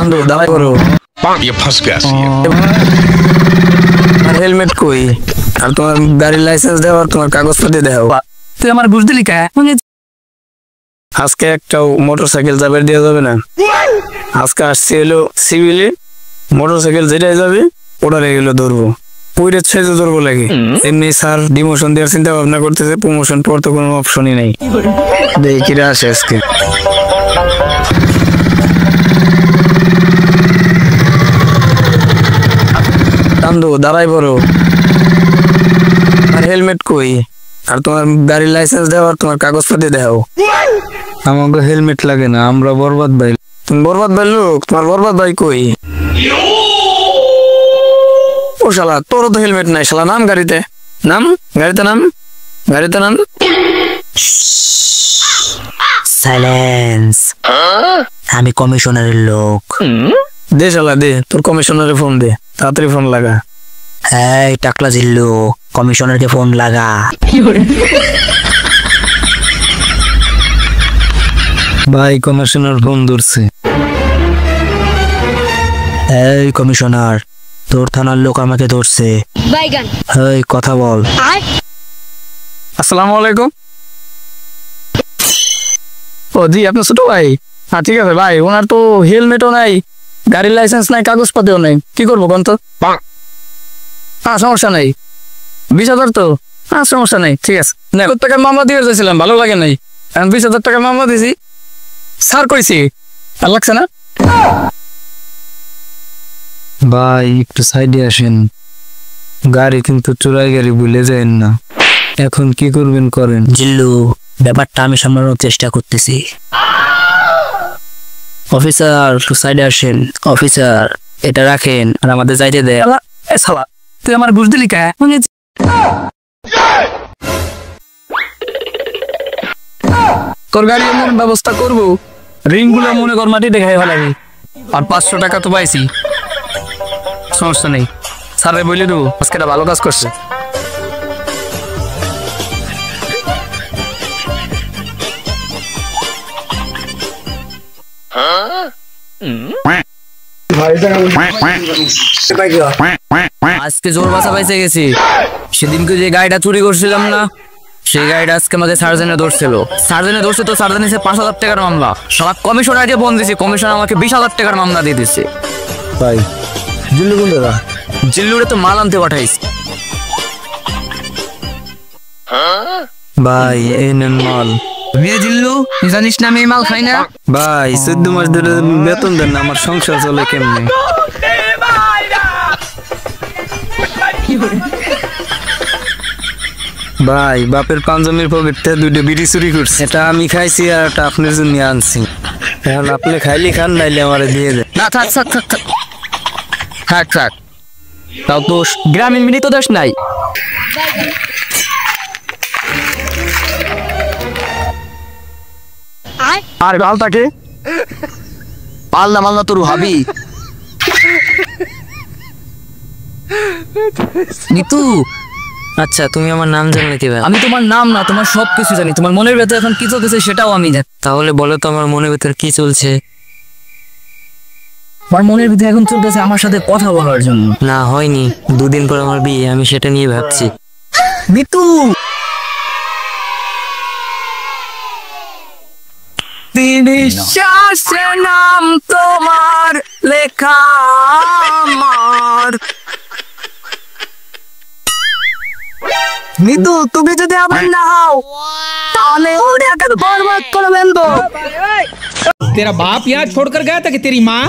চান্দু দাঁড়াই করো। ये फंस गया सी আর হেলমেট কই? আর তোমার গাড়ির লাইসেন্স দাও আর তোমার কাগজপত্র দাও। তুই আমার বুঝ দিলি কে? আজকে একটাও মোটরসাইকেল যাবে দেওয়া যাবে না। আজকে আসছে হলো সিভিলে, মোটরসাইকেল যেটাই যাবে ওটারে গেলো ধরবো, ওইটা ছেড়ে ধরবো লাগে। এমনি স্যার ডিমোশন দেওয়ার চিন্তা ভাবনা করতেছে, প্রমোশন পর তো কোনো অপশনই নাই। দেখি কিরা আসে আজকে। চান্দু দাঁড়াই পড়ো। আর হেলমেট কই? আর তোমার গাড়ির লাইসেন্স দাও আর তোমার কাগজপত্র দাও। আমাকে হেলমেট লাগে না, আমরা বরবাদ ভাই। তুমি বরবাদ ভাই লোক, তোমার বরবাদ ভাই কই? ও শালা, তোরও তো হেলমেট নাই শালা। নাম গাড়িতে, নাম গাড়িতে, নাম গাড়িতে, নাম। সাইলেন্স, আমি কমিশনারের লোক। দে শালা দে, তোর কমিশনারে ফোন দে, তাড়াতাড়ি ফোন লাগা। এই টাকলা জিল্লু, কমিশনারকে ফোন লাগা। ভাই কমিশনার ফোন ধরছে। এই কমিশনার, তোর থানার লোক আমাকে ধরছে। এই কথা বল। আসসালামু আলাইকুম। ও জি, আপনার ছোট ভাই? হ্যাঁ ঠিক আছে ভাই, ওনার তো হেলমেটও নাই, গাড়ির লাইসেন্স নাই, কাগজপত্রও নাই, কি করবো কোন তো? হ্যাঁ সমস্যা নাই, 20,000 তো? হ্যাঁ সমস্যা নাই, ঠিক আছে। না কত টাকার মামলা দিয়ে যাচ্ছিলাম, ভালো লাগে নাই, এখন 20,000 টাকার মামলা দিয়েছি। স্যার কইছি আর লাগছে না। ভাই একটু সাইডে আসেন, গাড়ি কিন্তু চোরাই গাড়ি ভুলে যাবেন না। এখন কি করবেন করেন। জিল্লু, ব্যাপারটা আমি সামলানোর চেষ্টা করতেছি। অফিসার সাইডে আসেন। অফিসার এটা রাখেন আর আমাদের যাইতে দে। শালা তুই আমার বুঝ দিলি কে? তোর গাড়ি এমন ব্যবস্থা করবো, রিং গুলো মনে কর মাটি দেখাই ভালো। আর 500 টাকা তো পাইছি, সমস্যা নেই। স্যারে বলে দেবো আজকে একটা ভালো কাজ করছে। আজকে জোর বাসা পাইছে গেছি। সেদিনকে যে গাড়িটা চুরি করছিলাম না, সেই গাড়িটা আজকে আমাদের সার্জেনে ধরছিল। সার্জেনে ধরছে তো সার্জেনে 5,000 টাকার মামলা। সব কমিশনারকে ফোন দিছি, কমিশনার আমাকে 20,000 টাকার মামলা দিয়ে দিচ্ছে। ভাই জিল্লু কোন দাদা? জিল্লুরে তো মাল আনতে পাঠাইছি। ভাই এই নেন মাল। জিল্লু জানিস না আমি মাল খাই না। ভাই 14 মাস ধরে বেতন দেন না, আমার সংসার চলে কেমনে? ভাই বাপের পাঞ্জাবির পকেটে 2টা বিড়ি চুরি করছে, এটা আমি খাইছি আর এটা আপনার জন্য আনছি। এখন আপনি খাইলে খান, নাইলে আমারে দিয়ে দেন। না থাক থাক থাক থাক থাক থাক, তাও তো গ্রামীণ মিনি তো দোষ নাই। আর গালটাকে পাল্লা মাল্লা তোর ভাবি নিতু। আচ্ছা তুমি আমার নাম জানলে কিভাবে? আমি তোমার নাম না, তোমার সবকিছু জানি। তোমার মনের ভেতরে এখন কি চলতেছে সেটাও আমি জানি। তাহলে বলো তো আমার মনের ভেতর কি চলছে? আমার মনের ভিতরে এখন চলতেছে আমার সাথে কথা বলার জন্য। না হয়নি, 2 দিন পর আমার বিয়ে, আমি সেটা নিয়ে ভাবছি। মিতু নিঃশ্বাসে নাম তোমার লেখা আমার। নিতু তুমি যদি আবার না হও তাহলে ওটাকে বরবাদ করে দেবো। तेरा बाप यहाँ छोड़कर गया था कि तेरी माँ